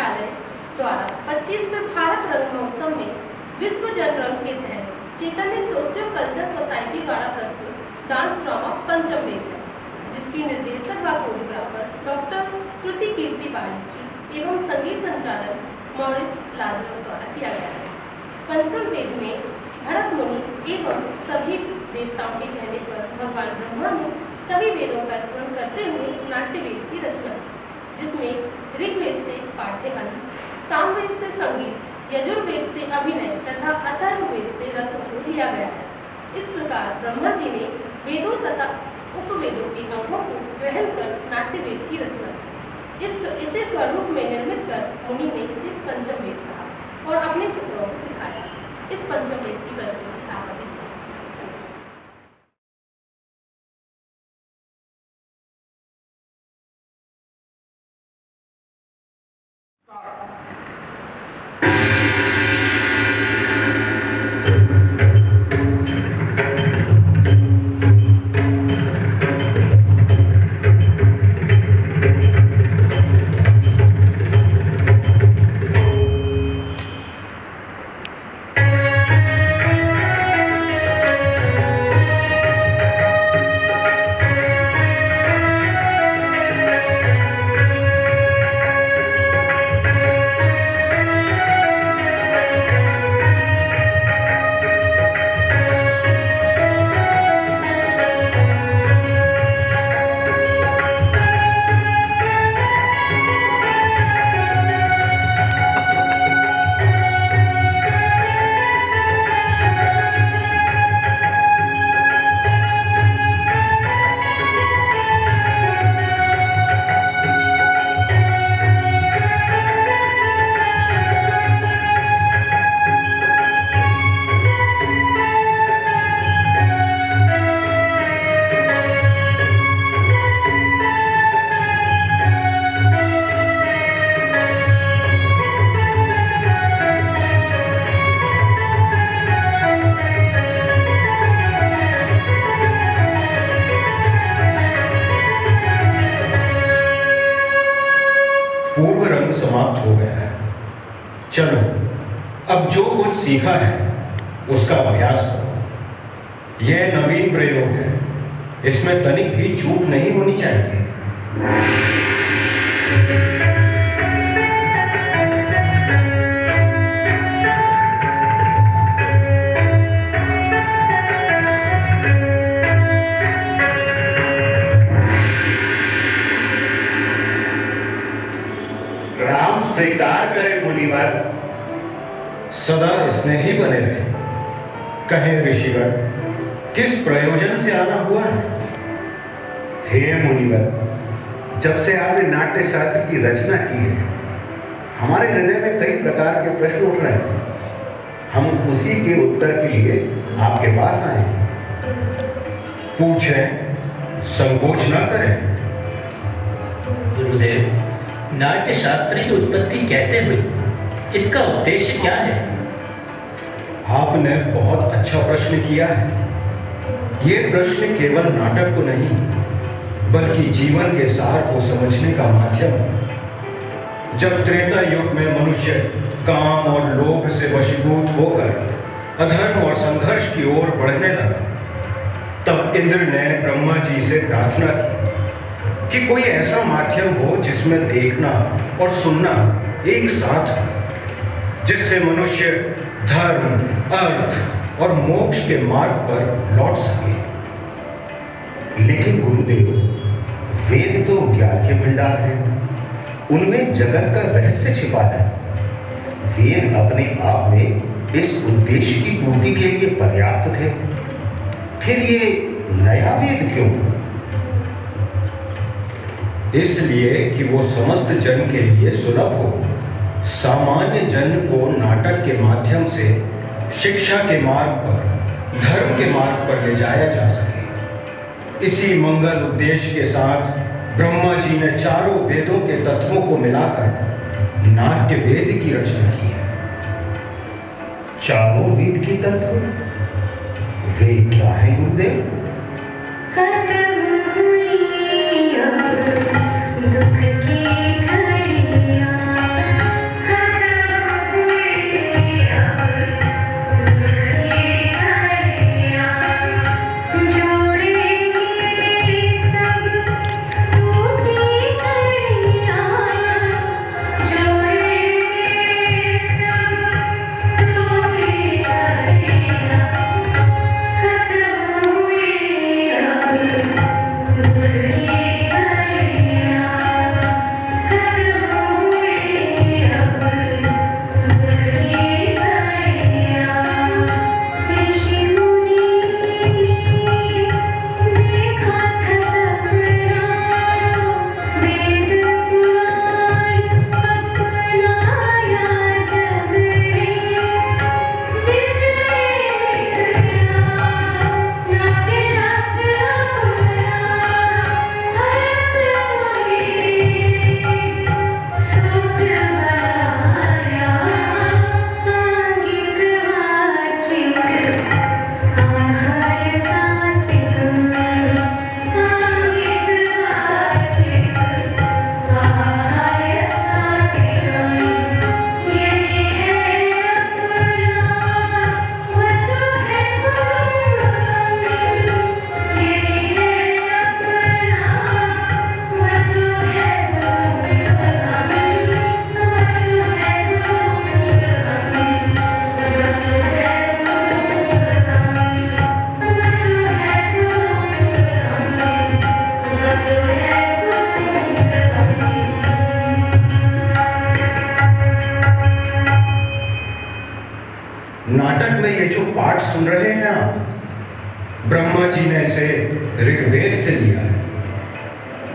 विश्वविद्यालय द्वारा 25वें भारत रंग महोत्सव में विश्व जन रंग के तहत चैतन्य सोशियो कल्चर सोसाइटी द्वारा प्रस्तुत डांस ड्रामा पंचम वेद है, जिसकी निर्देशक व कोरियोग्राफर डॉक्टर श्रुति कीर्ति बारिक जी एवं संगीत संचालन मॉरिस लाजरस द्वारा किया गया है। पंचम वेद में भरत मुनि एवं सभी देवताओं के कहने पर भगवान ब्रह्मा ने सभी वेदों का स्मरण करते हुए नाट्य वेद की रचना की, जिसमें ऋग्वेद से पाठ्य अंश, सामवेद से संगीत, यजुर्वेद से अभिनय तथा अथर्ववेद से रसों को लिया गया है। इस प्रकार ब्रह्मा जी ने वेदों तथा उपवेदों के अंगों को ग्रहण कर नाट्य वेद की रचना की। इसे स्वरूप में निर्मित कर मुनि ने इसे पंचम वेद कहा और अपने पुत्रों को सिखाया। इस पंचम वेद की प्रस्तुति आप देखिए। पूर्व रंग समाप्त हो गया है। चलो अब जो कुछ सीखा है उसका अभ्यास करो। यह नवीन प्रयोग है, इसमें तनिक भी चूक नहीं होनी चाहिए। राम स्वीकार करे मुनिवर। सदा स्नेही बने रहे। कहें ऋषिगण, किस प्रयोजन से आना हुआ है? हे मुनिवर, जब से आपने नाट्य शास्त्र की रचना की है, हमारे हृदय में कई प्रकार के प्रश्न उठ रहे हैं। हम उसी के उत्तर के लिए आपके पास आए हैं। पूछें, संकोच न करें। गुरुदेव, नाट्य शास्त्र की उत्पत्ति कैसे हुई? इसका उद्देश्य क्या है? आपने बहुत अच्छा प्रश्न किया है। ये प्रश्न केवल नाटक को नहीं, बल्कि जीवन के सार को समझने का माध्यम है। जब त्रेता युग में मनुष्य काम और लोभ से वशीभूत होकर अधर्म और संघर्ष की ओर बढ़ने लगा, तब इंद्र ने ब्रह्मा जी से प्रार्थना की कि कोई ऐसा माध्यम हो जिसमें देखना और सुनना एक साथ हो, जिससे मनुष्य धर्म, अर्थ और मोक्ष के मार्ग पर लौट सके। लेकिन गुरुदेव, वेद तो ज्ञान के भंडार हैं, उनमें जगत का रहस्य छिपा है। वेद अपने आप में इस उद्देश्य की पूर्ति के लिए पर्याप्त थे, फिर ये नया वेद क्यों? इसलिए कि वो समस्त जन के लिए सुलभ हो, सामान्य जन को नाटक के माध्यम से शिक्षा के मार्ग पर, धर्म के मार्ग पर ले जाया जा सके। इसी मंगल उद्देश्य के साथ ब्रह्मा जी ने चारों वेदों के तत्वों को मिलाकर नाट्य वेद की रचना की है। चारों वेद के तत्व वे क्या है गुरुदेव? दुख की घड़ियां पाठ सुन रहे हैं आप? ब्रह्मा जी ने इसे ऋग्वेद से लिया है।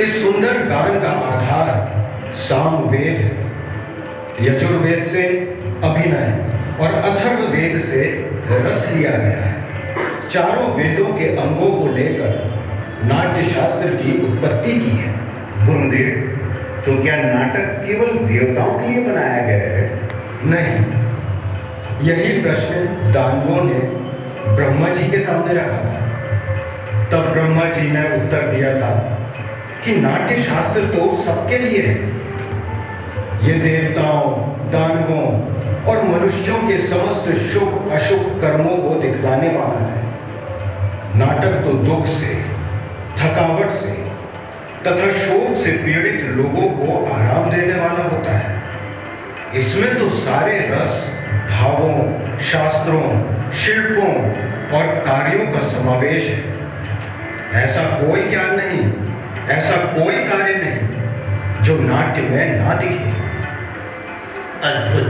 इस सुंदर गान का आधार सामवेद है। यजुर्वेद से अभिनय और अथर्ववेद से रस लिया गया है। चारों वेदों के अंगों को लेकर नाट्य शास्त्र की उत्पत्ति की है। गुरुदेव, तो क्या नाटक केवल देवताओं के लिए बनाया गया है? नहीं, यही प्रश्न दानवों ने ब्रह्मा जी के सामने रखा था। तब ब्रह्मा जी ने उत्तर दिया था कि नाट्य शास्त्र तो सबके लिए है। ये देवताओं, दानवों और मनुष्यों के समस्त शुभ अशुभ कर्मों को दिखलाने वाला है। नाटक तो दुख से, थकावट से तथा शोक से पीड़ित लोगों को आराम देने वाला होता है। इसमें तो सारे रस, भावों, शास्त्रों, शिल्पों और कार्यों का समावेश है। ऐसा कोई ज्ञान नहीं, ऐसा कोई कार्य नहीं जो नाट्य में ना दिखे। अद्भुत।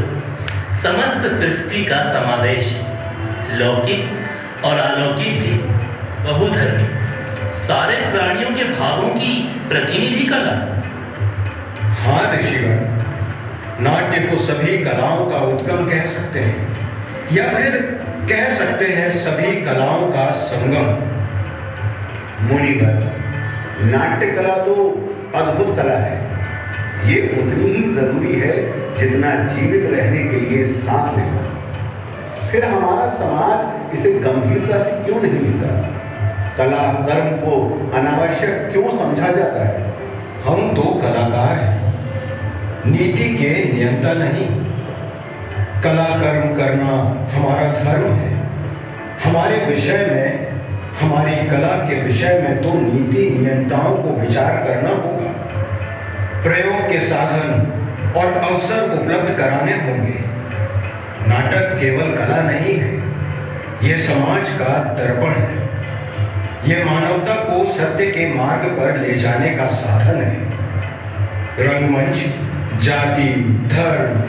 समस्त सृष्टि का समावेश, लौकिक और अलौकिक भी, बहुधर्मी, सारे प्राणियों के भावों की प्रतिनिधि कला। हाँ ऋषिगण, नाट्य को सभी कलाओं का उद्गम कह सकते हैं, या फिर कह सकते हैं सभी कलाओं का संगम। मुनिवर, नाट्य कला तो अद्भुत कला है। ये उतनी ही जरूरी है जितना जीवित रहने के लिए सांस लेना। फिर हमारा समाज इसे गंभीरता से क्यों नहीं लेता? कला कर्म को अनावश्यक क्यों समझा जाता है? हम तो कलाकार हैं, नीति के नियंता नहीं। कला कर्म करना हमारा धर्म है। हमारे विषय में, हमारी कला के विषय में तो नीति नियंताओं को विचार करना होगा। प्रयोग के साधन और अवसर उपलब्ध कराने होंगे। नाटक केवल कला नहीं है, ये समाज का दर्पण है। ये मानवता को सत्य के मार्ग पर ले जाने का साधन है। रंगमंच जाति, धर्म,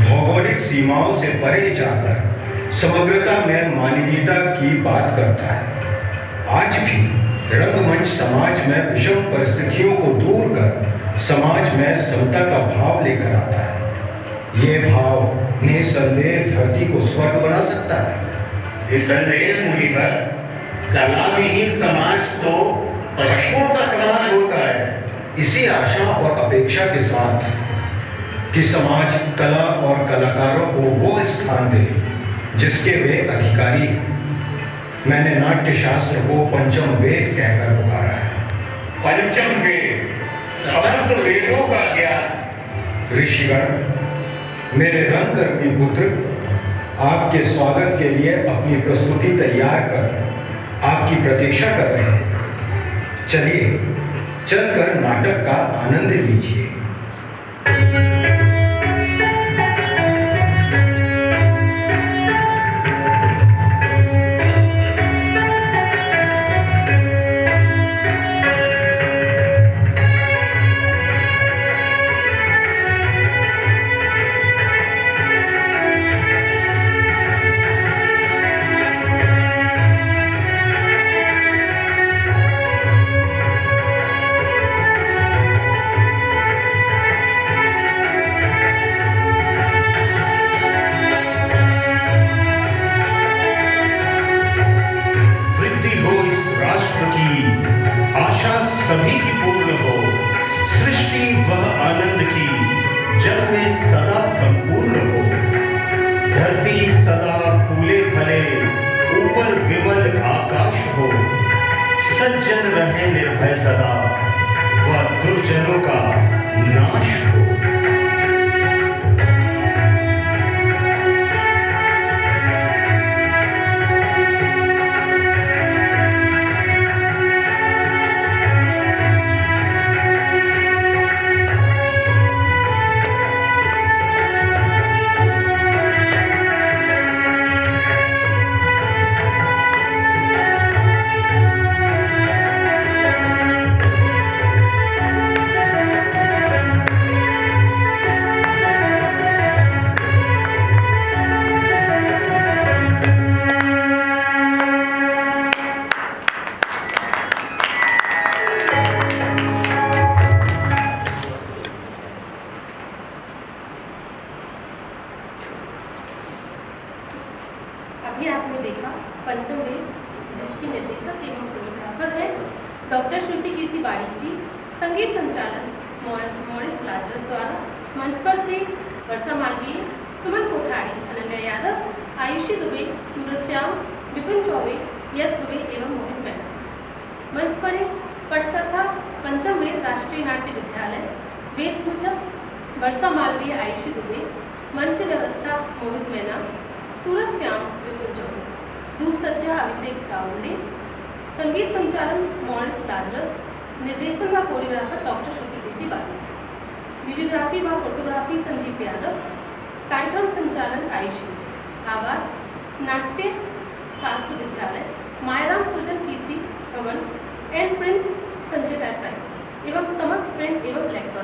भौगोलिक सीमाओं से परे जाकर समग्रता में मानवीयता की बात करता है। आज भी रंगमंच समाज में विषम परिस्थितियों को दूर कर समाज में समता का भाव लेकर आता है। ये भाव निसंदेह धरती को स्वर्ग बना सकता है। निसंदेह मुनिवर, कला विहीन समाज तो पशुओं का समाज होता है। इसी आशा और अपेक्षा के साथ कि समाज कला और कलाकारों को वो स्थान दे जिसके वे अधिकारी हैं, मैंने नाट्य शास्त्र को पंचम वेद कहकर पुकारा है। पंचम वेद, समस्त वेदों का ज्ञान। ऋषिगण, मेरे रंगकर्मी पुत्र आपके स्वागत के लिए अपनी प्रस्तुति तैयार कर आपकी प्रतीक्षा कर रहे हैं। चलिए, चलकर नाटक का आनंद लीजिए। सभी की पूर्ण हो, सृष्टि वह आनंद की जब में सदा संपूर्ण हो। धरती सदा फूले फले, ऊपर विमल आकाश हो। सज्जन रहे निर्भय सदा, वह दुर्जनों का नाश हो। एवं कोरियोग्राफर हैं डॉक्टर श्रुति कीर्ति बाड़ी जी। संगीत संचालन मॉरिस लाजरस द्वारा। मंच पर थे वर्षा मालवीय, सुमन कोठारी, अनन्या यादव, आयुषी दुबे, सूरज श्याम, विपिन चौबे, यश दुबे एवं मोहित मैना। मंच पर एक पटकथा पंचम वेद राष्ट्रीय नाट्य विद्यालय। वेशभूषा वर्षा मालवीय, आयुषी दुबे। मंच व्यवस्था मोहित मैना, सूरज श्याम, विपिन चौबे। रूप सज्जा अभिषेक गावंडे। संगीत संचालन मॉरिस लाजरस। निर्देशन व कोरियोग्राफर डॉक्टर श्रुति कीर्ति बाड़ी। वीडियोग्राफी व फोटोग्राफी संजीव यादव। कार्यक्रम संचालन आयुषी। आभार नाट्य शास्त्र विद्यालय, मायराम सृजन कीर्ति भवन एंड प्रिंट संजय टाइपराइटर एवं समस्त प्रिंट एवं इलेक्ट्रॉनिक